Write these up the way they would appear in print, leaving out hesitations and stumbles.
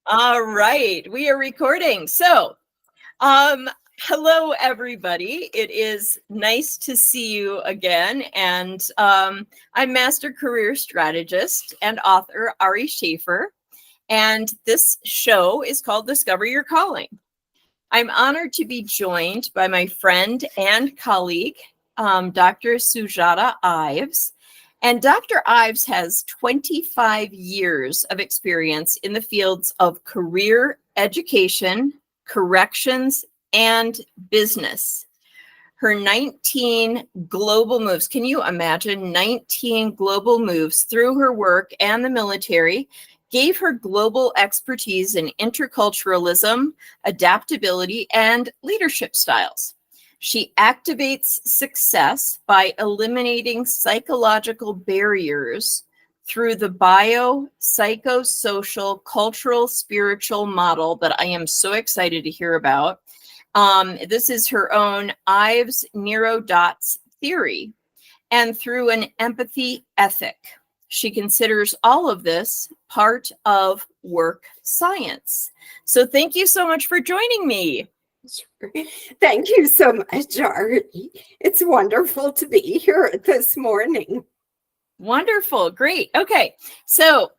All right, we are recording. So, hello everybody. It is nice to see you again. And I'm Master Career Strategist and author Ari Schaefer. And this show is called Discover Your Calling. I'm honored to be joined by my friend and colleague, Dr. Sujata Ives. And Dr. Ives has 25 years of experience in the fields of career education, corrections, and business. Her 19 global moves, can you imagine 19 global moves through her work and the military, gave her global expertise in interculturalism, adaptability, and leadership styles. She activates success by eliminating psychological barriers through the psychosocial, cultural, spiritual model that I am so excited to hear about. This is her own Ives Neuro-dots Theory, and through an empathy ethic. She considers all of this part of work science. So thank you so much for joining me. Sure. Thank you so much, Ari. It's wonderful to be here this morning. Wonderful. Great. Okay. So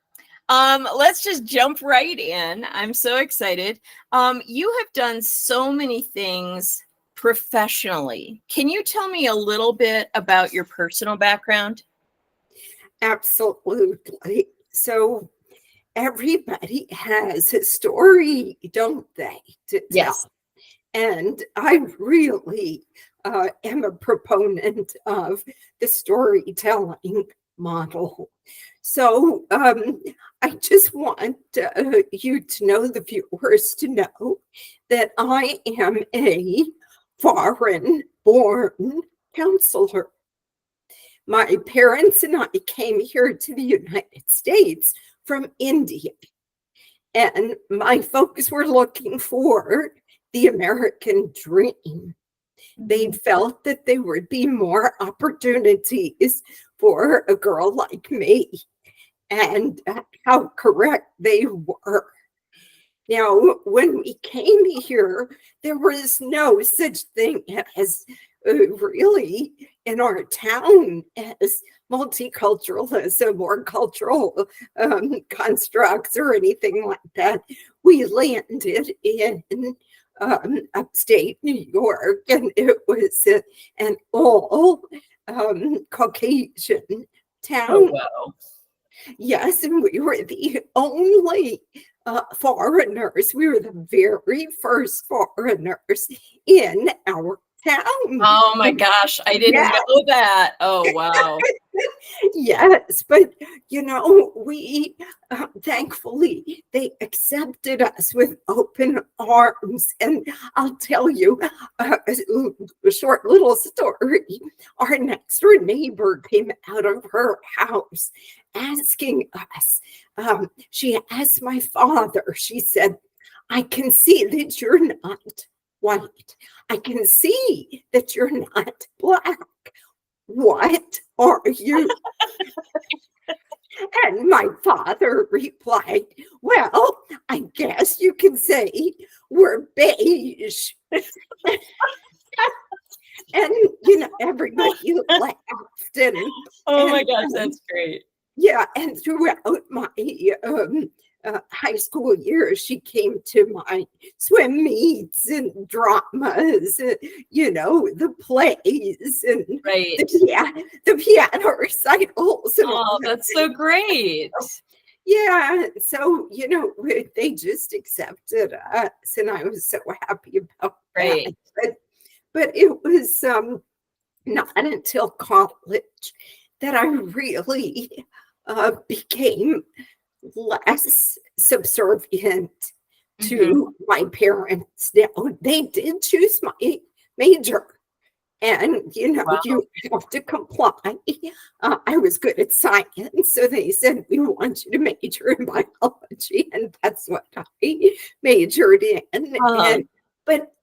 let's just jump right in. I'm so excited. You have done so many things professionally. Can you tell me a little bit about your personal background? Absolutely. So everybody has a story, don't they, to tell? Yes. And I really am a proponent of the storytelling model. So I just want you to know, the viewers to know, that I am a foreign-born counselor. My parents and I came here to the United States from India. And my folks were looking for the American dream. They felt that there would be more opportunities for a girl like me, and how correct they were. Now, when we came here, there was no such thing as really in our town as multiculturalism or cultural constructs or anything like that. We landed in upstate New York, and it was an all Caucasian town. Oh, wow. Yes, and we were the only foreigners. We were the very first foreigners in our town. Oh my gosh, I didn't know that. Oh, wow. Yes, but we thankfully they accepted us with open arms. And I'll tell you a short little story. Our next door neighbor came out of her house asking us. She asked my father, she said, "I can see that you're not white. I can see that you're not black. What are you?" And my father replied, "Well, I guess you can say we're beige." And everybody laughed. And oh my gosh, that's great. Yeah, and throughout my high school years, she came to my swim meets and dramas, the plays and right. the piano recitals. And oh, that's so great. Yeah, so, they just accepted us, and I was so happy about right. that. But it was not until college that I really became less subservient to my parents. Now, they did choose my major, and wow. you have to comply. I was good at science, so they said, "We want you to major in biology," and that's what I majored in. But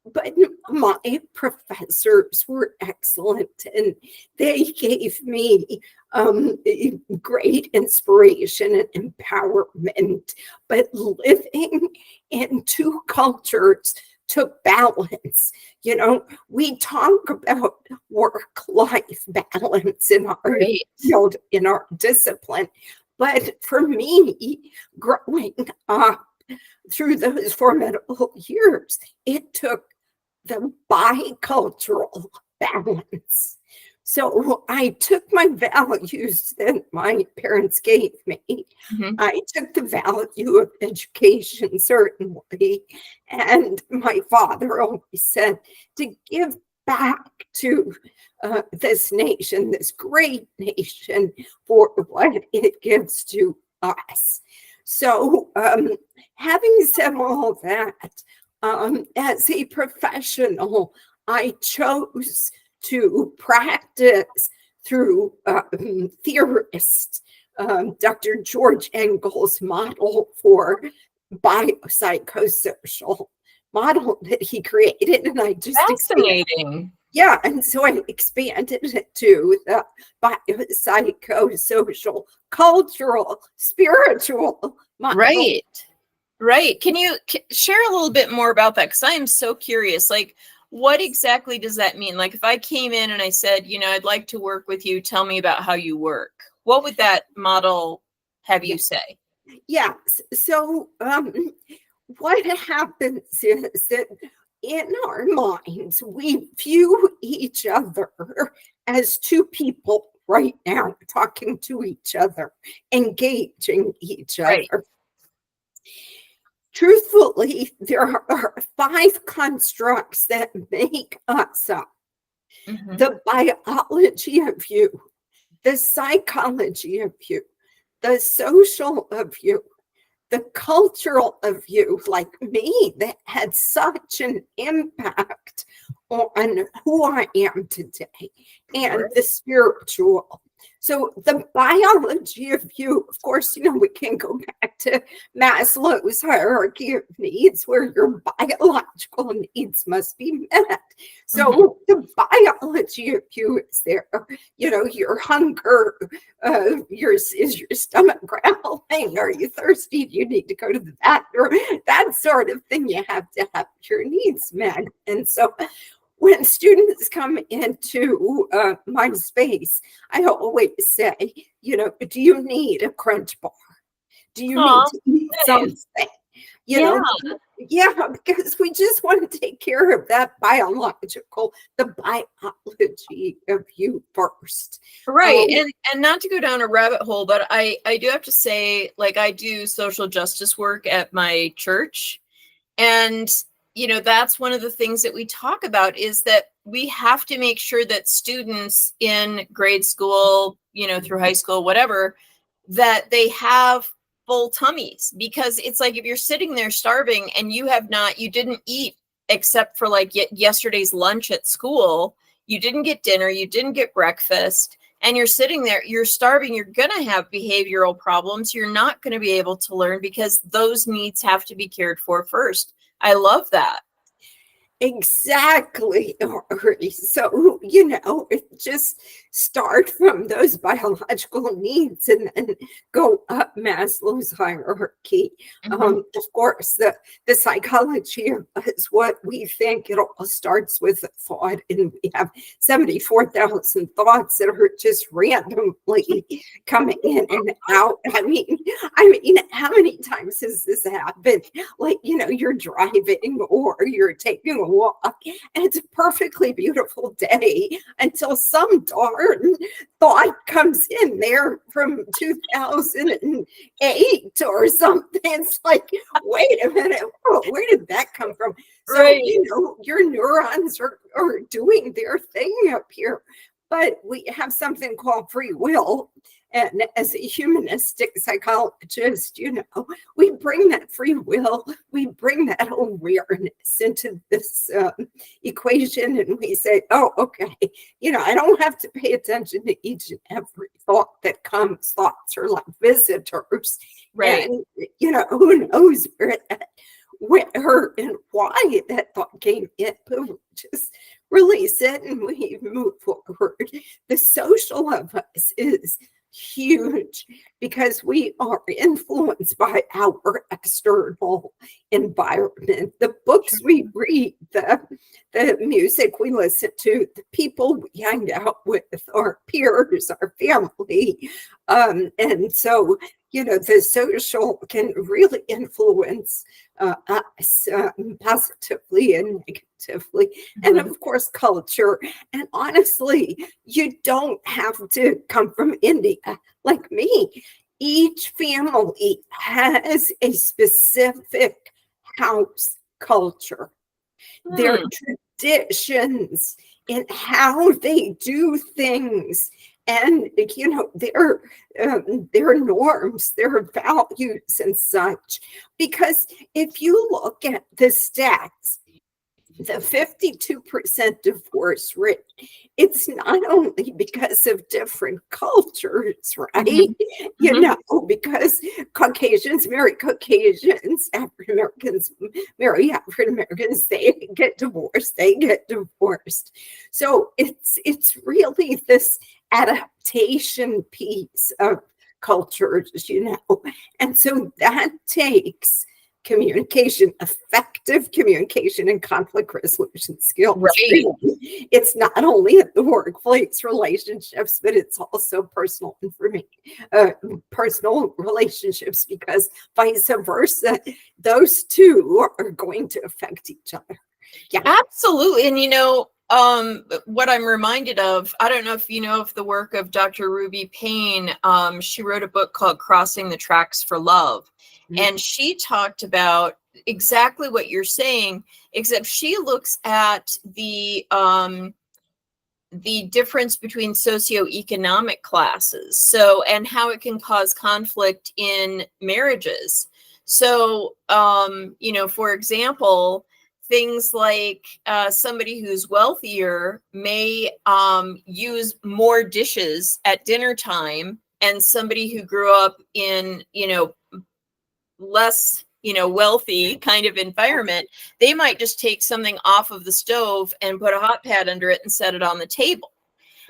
my professors were excellent, and they gave me great inspiration and empowerment. But living in two cultures took balance. You know, we talk about work-life balance in our Right. field, in our discipline. But for me, growing up through those formidable years, it took the bicultural balance. So I took my values that my parents gave me. Mhm. I took the value of education, certainly. And my father always said to give back to this nation, this great nation, for what it gives to us. So, having said all that, as a professional, I chose to practice through theorists, Dr. George Engel's model for biopsychosocial model that he created, and I just Fascinating. yeah, and so I expanded it to the biopsychosocial, cultural, spiritual model. Right. Right. Can you share a little bit more about that? Because I am so curious. Like, what exactly does that mean? Like, if I came in and I said, you know, I'd like to work with you, tell me about how you work. What would that model have you say? Yeah. So what happens is that in our minds, we view each other as two people right now talking to each other, engaging each Right. other. Truthfully, there are 5 constructs that make us up. Mhm. The biology of you, the psychology of you, the social of you, the cultural of you, like me, that had such an impact on who I am today, and Right. the spiritual. So the biology of you, of course, you know, we can go back to Maslow's hierarchy of needs, where your biological needs must be met. Mhm. So the biology of you is there, you know, your hunger, is your stomach growling? Are you thirsty? Do you need to go to the bathroom? That sort of thing. You have to have your needs met. And so when students come into my space, I always say, you know, do you need a crunch bar? Do you need Aw, to eat something? nice. You Yeah. know, yeah, because we just want to take care of that biological, the biology of you first. Right. And not to go down a rabbit hole, but I do have to say, like, I do social justice work at my church. And, you know, that's one of the things that we talk about, is that we have to make sure that students in grade school, you know, through high school, whatever, that they have full tummies. Because it's like, if you're sitting there starving and you didn't eat except for like yesterday's lunch at school, you didn't get dinner, you didn't get breakfast, and you're sitting there, you're starving, you're going to have behavioral problems. You're not going to be able to learn, because those needs have to be cared for first. I love that. Exactly. So, you know, just start from those biological needs and then go up Maslow's hierarchy. Mhm. Of course, the psychology is what we think. It all starts with a thought, and we have 74,000 thoughts that are just randomly coming in and out. I mean, how many times has this happened? Like, you know, you're driving or you're taking a walk, and it's a perfectly beautiful day until some darn thought comes in there from 2008 or something. It's like, wait a minute, where did that come from? So, Right. you know, your neurons are doing their thing up here, but we have something called free will. And as a humanistic psychologist, you know, we bring that free will, we bring that awareness into this equation, and we say, oh, okay, you know, I don't have to pay attention to each and every thought that comes. Thoughts are like visitors. Right. And, you know, who knows where and why that thought came in, but just release it and we move forward. The social of us is huge because we are influenced by our external environment. The books we read, the music we listen to, the people we hang out with, our peers, our family. And so, the social can really influence us positively and negatively. And of course, culture. And honestly, you don't have to come from India like me. Each family has a specific house culture. Their traditions and how they do things, and their norms, their values and such. Because if you look at the stats, the 52% divorce rate, it's not only because of different cultures, right? Because Caucasians marry Caucasians, African Americans marry African Americans, they get divorced. So it's really this adaptation piece of cultures, and so that takes communication, effective communication, and conflict resolution skills. Right. It's not only at the workplace relationships, but it's also personal relationships, because vice versa, those two are going to affect each other. Yeah, absolutely. And what I'm reminded of, I don't know if you know of the work of Dr. Ruby Payne. She wrote a book called Crossing the Tracks for Love. And she talked about exactly what you're saying, except she looks at the difference between socioeconomic classes, and how it can cause conflict in marriages. So, for example, things like somebody who's wealthier may use more dishes at dinner time, and somebody who grew up in, less wealthy kind of environment, they might just take something off of the stove and put a hot pad under it and set it on the table.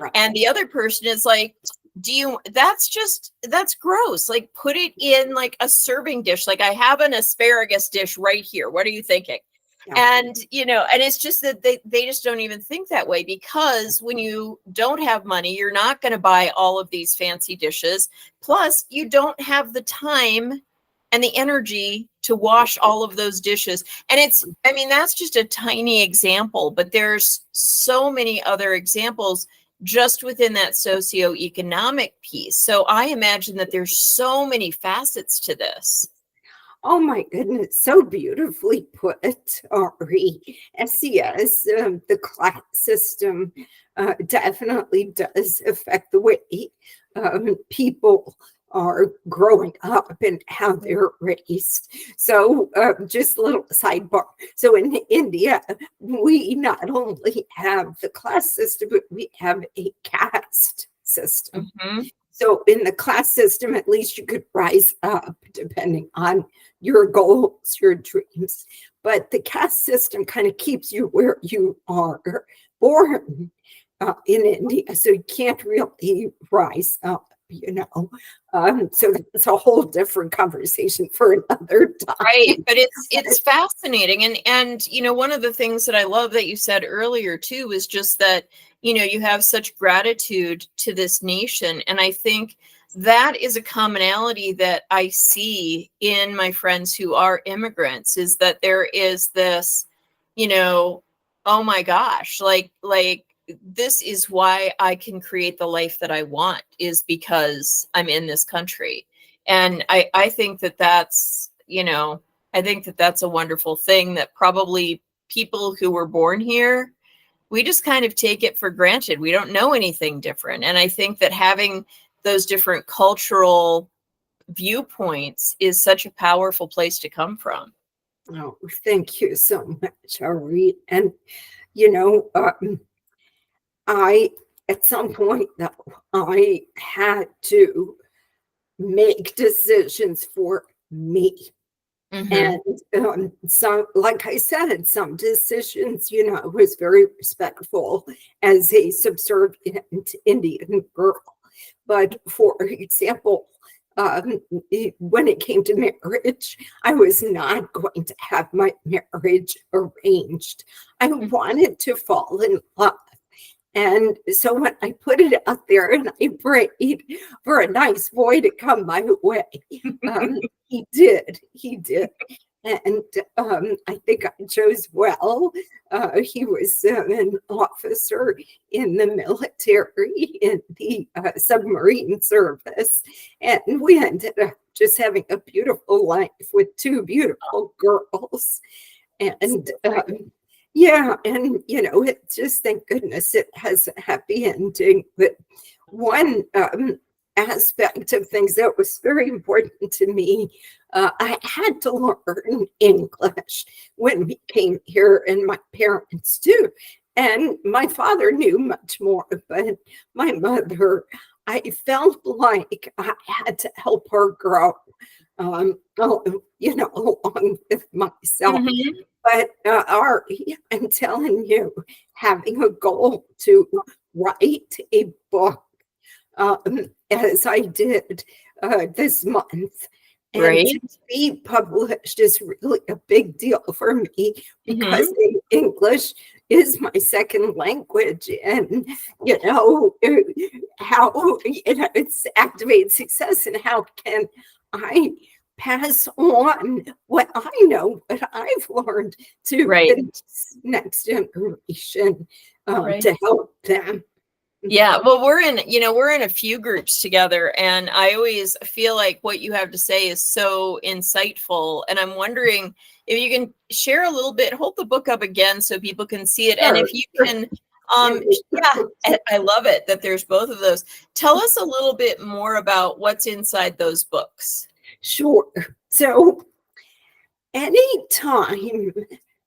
Right. And the other person is like, that's gross, like put it in like a serving dish, like I have an asparagus dish right here, what are you thinking? Yeah. And and it's just that they just don't even think that way, because when you don't have money, you're not going to buy all of these fancy dishes, plus you don't have the time and the energy to wash all of those dishes. And that's just a tiny example, but there's so many other examples just within that socioeconomic piece. So I imagine that there's so many facets to this. Oh my goodness, so beautifully put, Ari. SES, the class system definitely does affect the way people are growing up and how they're raised. So just a little sidebar. So in India, we not only have the class system, but we have a caste system. So in the class system, at least you could rise up depending on your goals, your dreams. But the caste system kind of keeps you where you are born in India. So you can't really rise up. So it's a whole different conversation for another time. Right, but it's fascinating, and one of the things that I love that you said earlier too is just that you have such gratitude to this nation, and I think that is a commonality that I see in my friends who are immigrants, is that there is this, oh my gosh, like this is why I can create the life that I want, is because I'm in this country. And I think that that's, I think that that's a wonderful thing that probably people who were born here, we just kind of take it for granted. We don't know anything different. And I think that having those different cultural viewpoints is such a powerful place to come from. Oh, thank you so much, Ari. And, at some point, though, I had to make decisions for me. Mm-hmm. And so, like I said, some decisions, I was very respectful as a subservient Indian girl. But for example, when it came to marriage, I was not going to have my marriage arranged. I wanted to fall in love. And so when I put it out there and I prayed for a nice boy to come my way, he did. He did. And I think I chose well. He was an officer in the military, in the submarine service. And we ended up just having a beautiful life with two beautiful girls. And yeah, and it just, thank goodness it has a happy ending. But one aspect of things that was very important to me, I had to learn English when we came here, and my parents too. And my father knew much more, but my mother, I felt like I had to help her grow, along with myself. Mm-hmm. But I'm telling you, having a goal to write a book, as I did this month, and Right. to be published is really a big deal for me, because English is my second language, and how it's activated success, and how can I pass on what I know, what I've learned to the next generation, to help them. Yeah, well, we're in a few groups together, and I always feel like what you have to say is so insightful. And I'm wondering if you can share a little bit, hold the book up again so people can see it. And if you can, yeah, I love it that there's both of those. Tell us a little bit more about what's inside those books. Sure. So anytime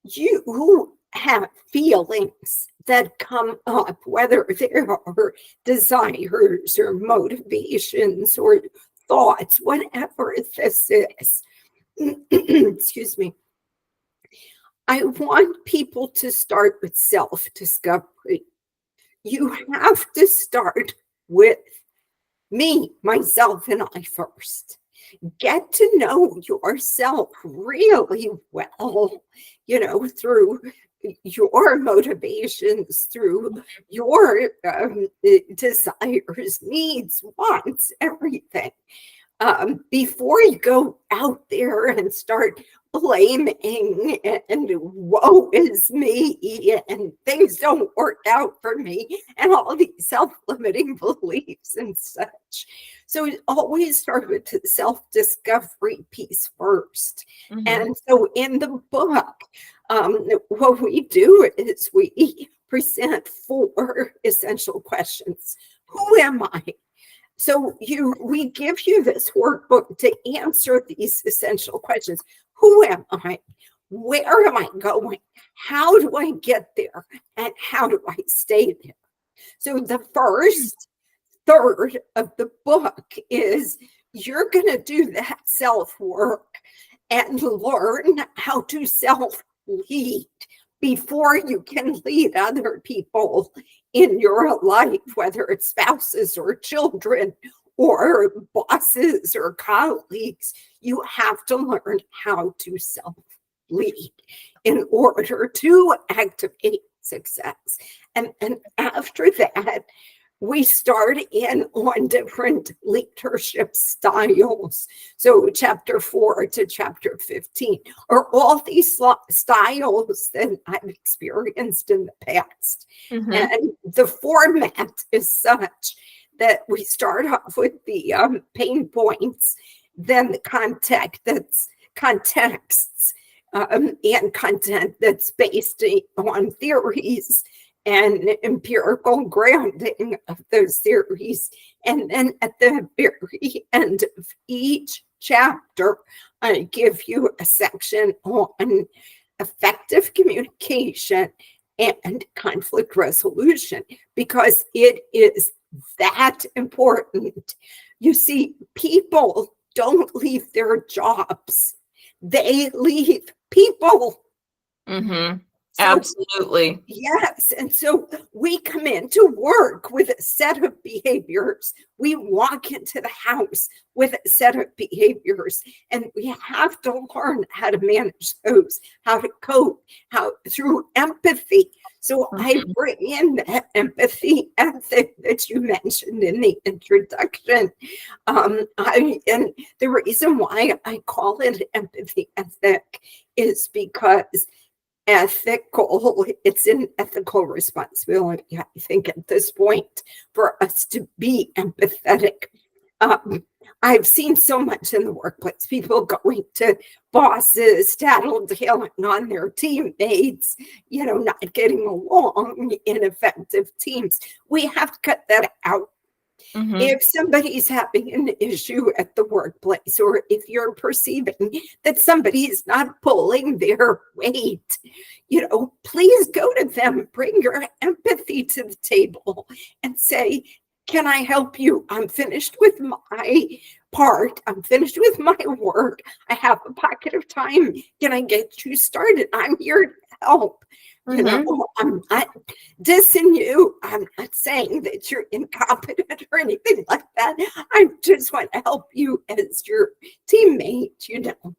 you have feelings that come up, whether there are desires or motivations or thoughts, whatever this is, excuse me, I want people to start with self-discovery. You have to start with me, myself, and I first. Get to know yourself really well, through your motivations, through your desires, needs, wants, everything. Before you go out there and start blaming and woe is me and things don't work out for me and all these self-limiting beliefs and such. So it always started with the self-discovery piece first. And so in the book, what we do is we present 4 essential questions. Who am I? So we give you this workbook to answer these essential questions. Who am I? Where am I going? How do I get there? And how do I stay there? So the first third of the book is you're going to do that self-work and learn how to self-lead before you can lead other people in your life, whether it's spouses or children or bosses or colleagues. You have to learn how to self-lead in order to activate success. And after that, we start in on different leadership styles. So chapter 4 to chapter 15 are all these styles that I've experienced in the past. And the format is such that we start off with the pain points, then the contexts, and content that's based on theories and empirical grounding of those theories. And then at the very end of each chapter, I give you a section on effective communication and conflict resolution, because it is that important. You see, people don't leave their jobs. they leave people. Mm-hmm. So, absolutely. Yes. And so we come into work with a set of behaviors. We walk into the house with a set of behaviors, and we have to learn how to manage those, how to cope, how through empathy. So I bring in that empathy ethic that you mentioned in the introduction. And the reason why I call it empathy ethic is because it's an ethical responsibility, I think, at this point, for us to be empathetic. I've seen so much in the workplace, people going to bosses, tattling on their teammates, not getting along in effective teams. We have to cut that out. Mm-hmm. If somebody's having an issue at the workplace, or if you're perceiving that somebody is not pulling their weight, please go to them, bring your empathy to the table and say, can I help you? I'm finished with my part. I'm finished with my work. I have a pocket of time. Can I get you started? I'm here to help. I'm not dissing you. I'm not saying that you're incompetent or anything like that. I just want to help you as your teammate,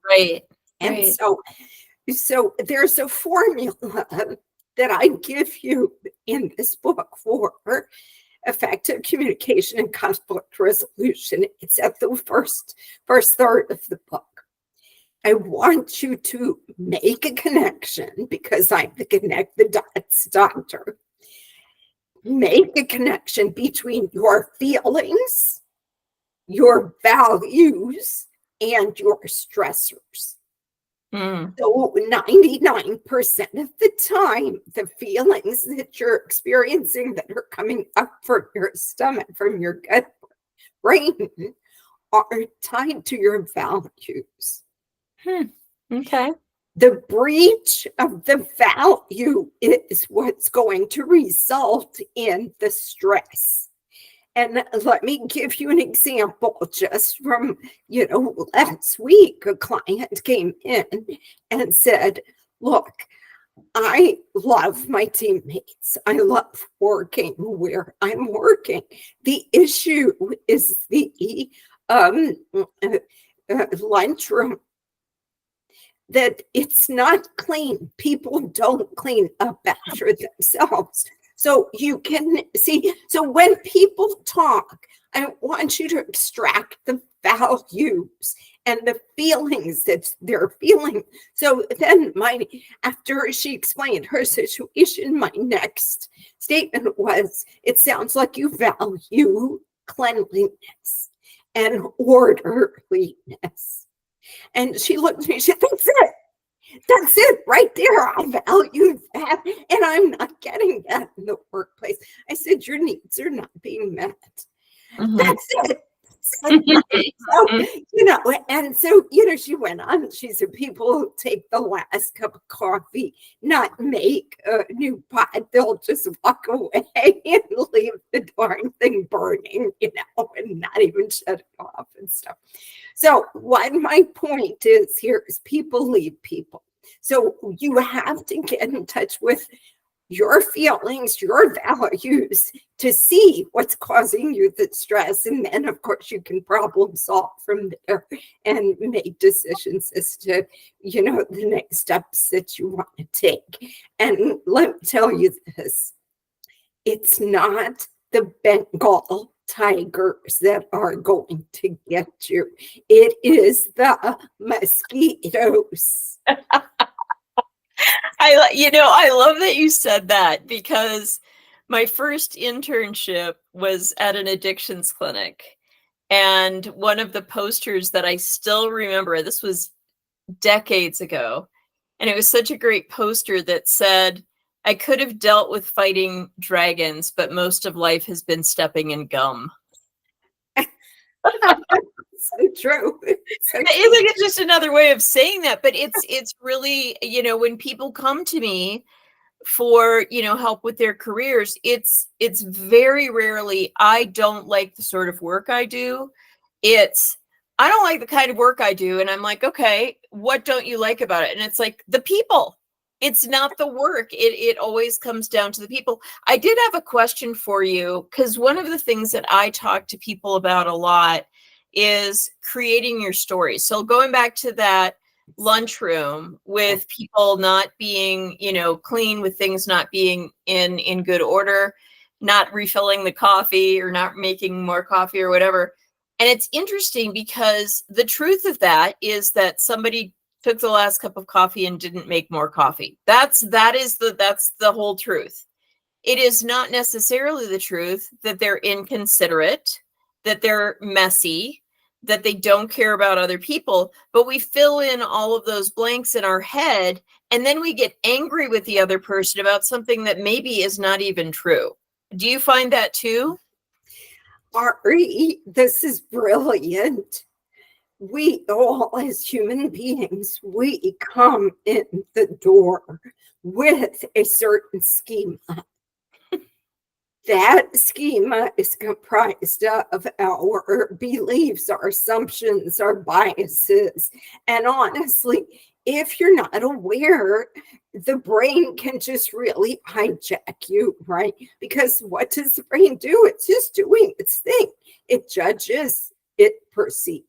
Right. And so there's a formula that I give you in this book for effective communication and conflict resolution. It's at the first third of the book. I want you to make a connection, because I'm the connect the dots doctor. Make a connection between your feelings, your values, and your stressors. So 99% of the time, the feelings that you're experiencing that are coming up from your stomach, from your gut brain, are tied to your values. Okay. The breach of the value is what's going to result in the stress. And let me give you an example just from, last week. A client came in and said, look, I love my teammates. I love working where I'm working. The issue is the lunchroom, that it's not clean. People don't clean up after themselves. So you can see, so when people talk, I want you to extract the values and the feelings that they're feeling. So then after she explained her situation, my next statement was, it sounds like you value cleanliness and orderliness. And she looked at me, she said, that's it right there. I value that. And I'm not getting that in the workplace. I said, your needs are not being met. That's it. And so, she went on. She said, people take the last cup of coffee, not make a new pot. They'll just walk away and leave the darn thing burning, and not even shut it off and stuff. So what my point is here is people leave people. So you have to get in touch with your feelings, your values, to see what's causing you the stress. And then, of course, you can problem solve from there and make decisions as to, the next steps that you want to take. And let me tell you this, it's not the Bengal tigers that are going to get you. It is the mosquitoes. I love that you said that, because my first internship was at an addictions clinic. And one of the posters that I still remember, this was decades ago, and it was such a great poster that said, I could have dealt with fighting dragons, but most of life has been stepping in gum. So true. It's just another way of saying that, but it's really, when people come to me for, help with their careers, it's very rarely, I don't like the sort of work I do. It's, I don't like the kind of work I do. And I'm like, okay, what don't you like about it? And it's like the people. It's not the work. It always comes down to the people. I did have a question for you, because one of the things that I talk to people about a lot is creating your story. So going back to that lunchroom with people not being, clean, with things not being in good order, not refilling the coffee or not making more coffee or whatever. And it's interesting because the truth of that is that somebody took the last cup of coffee and didn't make more coffee. That's the whole truth. It is not necessarily the truth that they're inconsiderate, that they're messy, that they don't care about other people, but we fill in all of those blanks in our head, and then we get angry with the other person about something that maybe is not even true. Do you find that too? Ari, this is brilliant. We all, as human beings, we come in the door with a certain schema. That schema is comprised of our beliefs, our assumptions, our biases. And honestly, if you're not aware, the brain can just really hijack you, right? Because what does the brain do? It's just doing its thing. It judges, it perceives.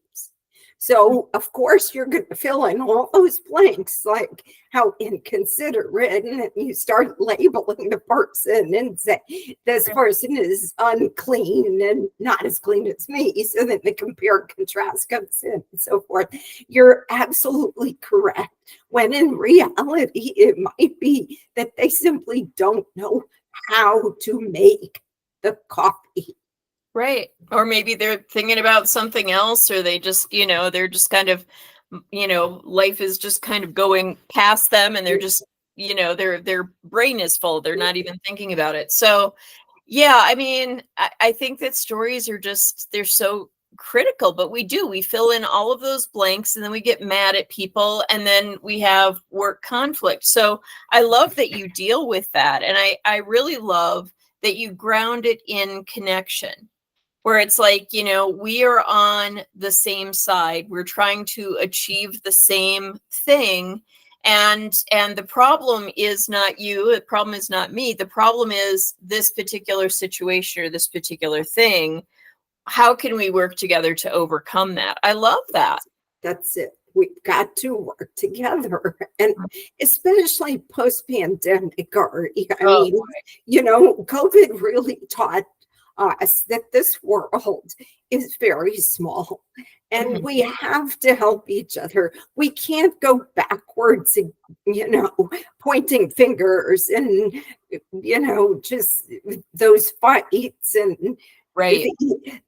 So, of course, you're going to fill in all those blanks, like how inconsiderate, and then you start labeling the person and say, this person is unclean and not as clean as me. So then the compare and contrast comes in and so forth. You're absolutely correct. When in reality, it might be that they simply don't know how to make the coffee. Right. Or maybe they're thinking about something else, or they just, they're just kind of, life is just kind of going past them, and they're just, their brain is full. They're not even thinking about it. So, yeah, I mean, I think that stories are just, they're so critical, but we fill in all of those blanks, and then we get mad at people, and then we have work conflict. So I love that you deal with that. And I really love that you ground it in connection, where it's like, we are on the same side. We're trying to achieve the same thing. And the problem is not you. The problem is not me. The problem is this particular situation or this particular thing. How can we work together to overcome that? I love that. That's it. We've got to work together, and especially post-pandemic, Ari. I mean, COVID really taught us that this world is very small, and we have to help each other. We can't go backwards, pointing fingers and, just those fights and right.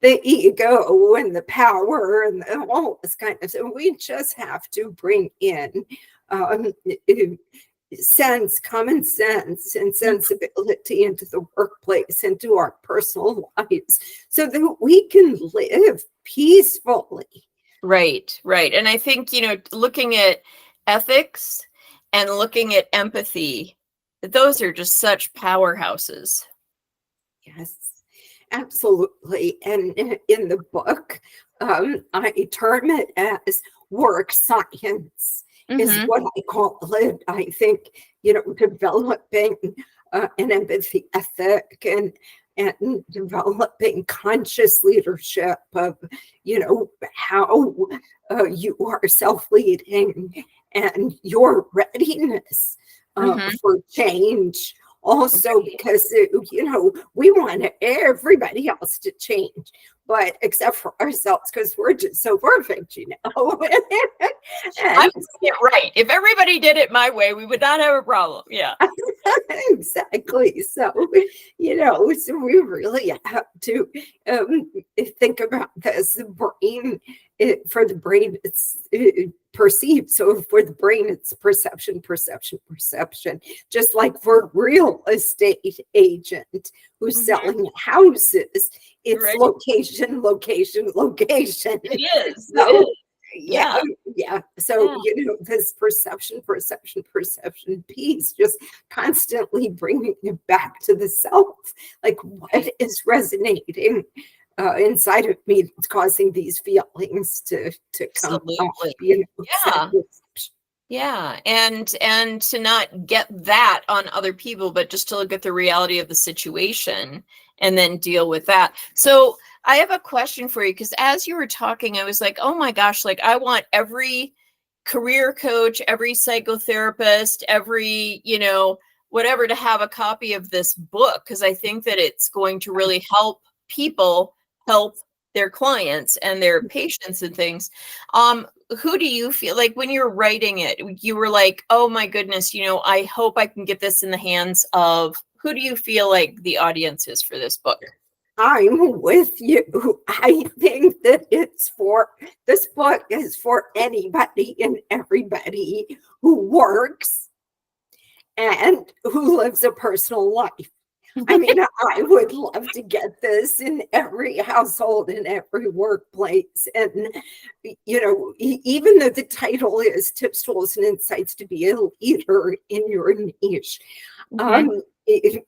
The ego and the power and all this kind of stuff. We just have to bring in common sense and sensibility into the workplace, into our personal lives, so that we can live peacefully. Right. And I think, looking at ethics and looking at empathy, those are just such powerhouses. Yes, absolutely. And in the book, I term it as work science. Is what I call it. I think, developing an empathy ethic and developing conscious leadership of, how you are self-leading and your readiness for change. Also, because, we want everybody else to change, but except for ourselves, because we're just so perfect, I'm it right. If everybody did it my way, we would not have a problem. Yeah. Exactly. So, so we really have to think about this. The brain, for the brain, it's perceived. So for the brain, it's perception. Just like for a real estate agent who's selling houses, it's location. It is. So, yeah. So, this perception piece, just constantly bringing it back to the self. Like, what is resonating inside of me that's causing these feelings to come up, Absolutely. you know. Yeah. Yeah. And to not get that on other people, but just to look at the reality of the situation and then deal with that. So I have a question for you, because as you were talking, I was like, oh my gosh, like I want every career coach, every psychotherapist, every, you know, whatever, to have a copy of this book, because I think that it's going to really help people help their clients and their patients and things. Who do you feel like when you're writing it, you were like, oh my goodness, you know, I hope I can get this in the hands of, who do you feel like the audience is for this book? I'm with you. I think that this book is for anybody and everybody who works and who lives a personal life. I mean, I would love to get this in every household, in every workplace. And, you know, even though the title is Tips, Tools, and Insights to be a Leader in Your Niche,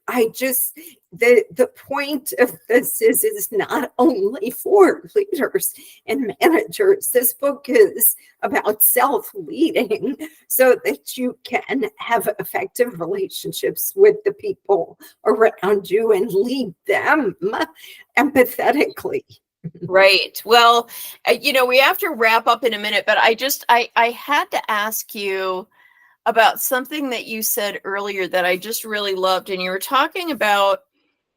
I just, the point of this is not only for leaders and managers. This book is about self-leading so that you can have effective relationships with the people around you and lead them empathetically. Right. Well, you know, we have to wrap up in a minute, but I had to ask you about something that you said earlier that I just really loved. And you were talking about,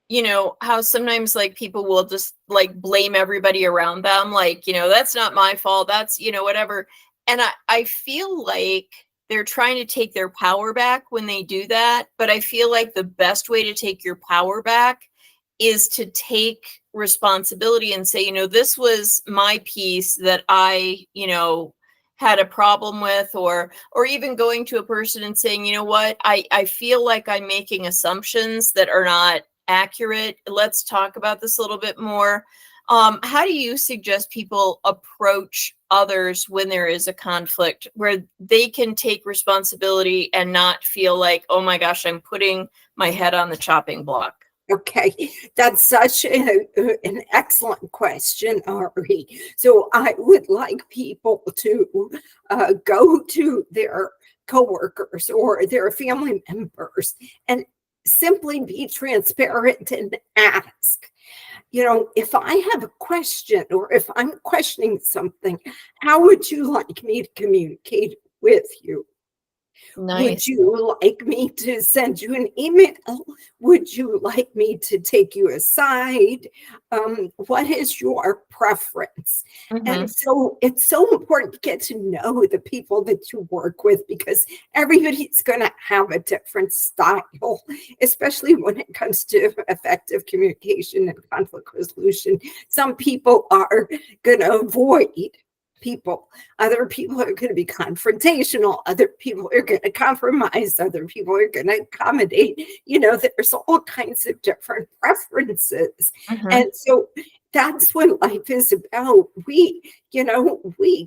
you know, how sometimes like people will just like blame everybody around them. Like, you know, that's not my fault. That's, you know, whatever. And I feel like they're trying to take their power back when they do that. But I feel like the best way to take your power back is to take responsibility and say, you know, this was my piece that I, you know, had a problem with, or even going to a person and saying, you know what, I feel like I'm making assumptions that are not accurate. Let's talk about this a little bit more. How do you suggest people approach others when there is a conflict where they can take responsibility and not feel like, oh my gosh, I'm putting my head on the chopping block? Okay, that's such an excellent question, Ari. So I would like people to go to their coworkers or their family members and simply be transparent and ask, you know, if I have a question or if I'm questioning something, how would you like me to communicate with you? Nice. Would you like me to send you an email? Would you like me to take you aside? What is your preference? And so it's so important to get to know the people that you work with, because everybody's going to have a different style, especially when it comes to effective communication and conflict resolution. Some people are going to avoid people. Other people are going to be confrontational. Other people are going to compromise. Other people are going to accommodate. You know, there's all kinds of different preferences. And so that's what life is about. We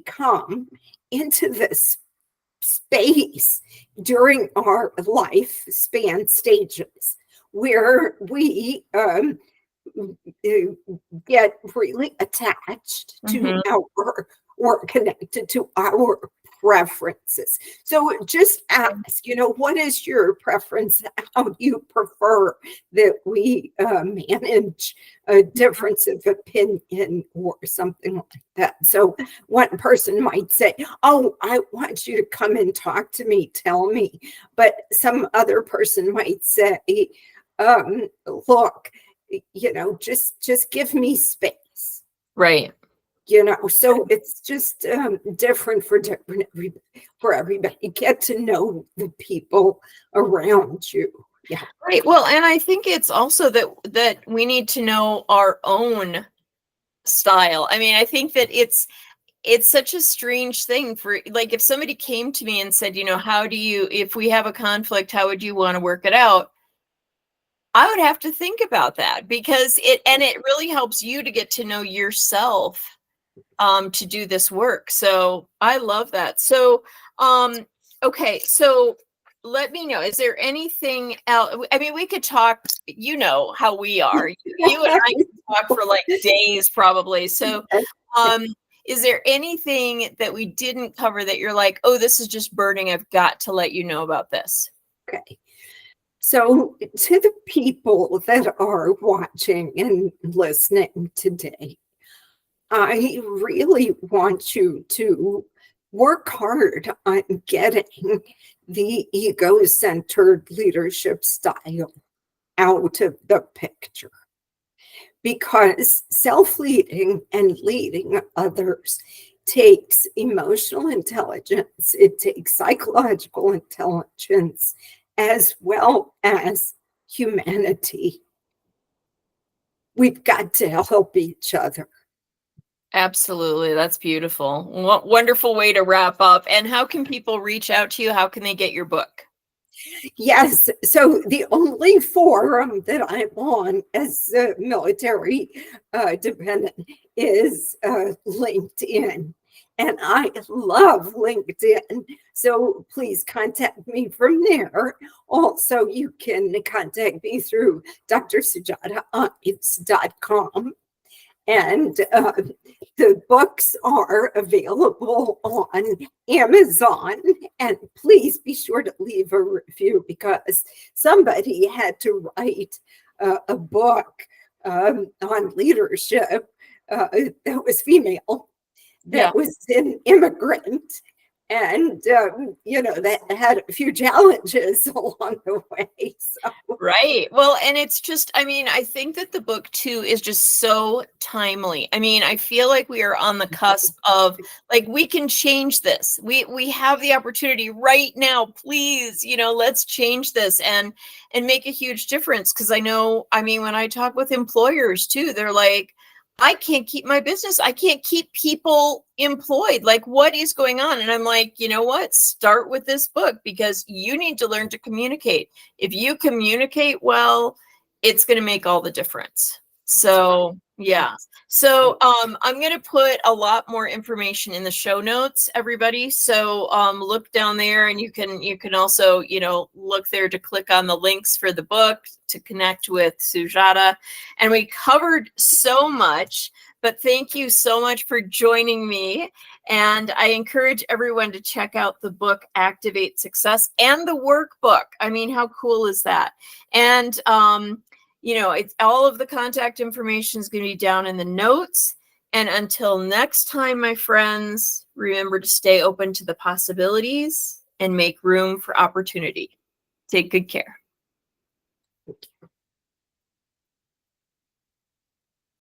come into this space during our lifespan stages where we get really attached to our, or connected to our preferences. So just ask, you know, what is your preference? How do you prefer that we manage a difference of opinion or something like that? So one person might say, oh, I want you to come and talk to me, tell me. But some other person might say, look, you know, just give me space. Right. You know, so it's just different for everybody. Get to know the people around you. Yeah. Right. Well, and I think it's also that we need to know our own style. I mean, I think that it's such a strange thing for, like, if somebody came to me and said, you know, if we have a conflict, how would you want to work it out? I would have to think about that, because it really helps you to get to know yourself to do this work. So I love that. So, okay. So let me know, is there anything else? I mean, we could talk, you know how we are. You and I can talk for like days probably. So, is there anything that we didn't cover that you're like, oh, this is just burning, I've got to let you know about this? Okay. So to the people that are watching and listening today, I really want you to work hard on getting the ego-centered leadership style out of the picture. Because self-leading and leading others takes emotional intelligence, it takes psychological intelligence, as well as humanity. We've got to help each other. Absolutely. That's beautiful. Wonderful way to wrap up. And how can people reach out to you? How can they get your book? Yes, so the only forum that I'm on as a military dependent is LinkedIn. And I love LinkedIn. So please contact me from there. Also, you can contact me through drsujataives.com. And the books are available on Amazon. And please be sure to leave a review, because somebody had to write a book on leadership that was female, that was an immigrant. And, that had a few challenges along the way. So. Right. Well, and it's just, I think that the book too is just so timely. I feel like we are on the cusp of like, we can change this. We have the opportunity right now, please, let's change this and make a huge difference. Cause I know, when I talk with employers too, they're like, I can't keep my business. I can't keep people employed. Like, what is going on? And I'm like, you know what? Start with this book, because you need to learn to communicate. If you communicate well, it's going to make all the difference. So, yeah. So, I'm going to put a lot more information in the show notes, everybody. So, look down there, and you can also, look there to click on the links for the book to connect with Sujata. And we covered so much, but thank you so much for joining me. And I encourage everyone to check out the book, Activate Success, and the workbook. How cool is that? And, it's all of the contact information is going to be down in the notes. And until next time, my friends, remember to stay open to the possibilities and make room for opportunity. Take good care.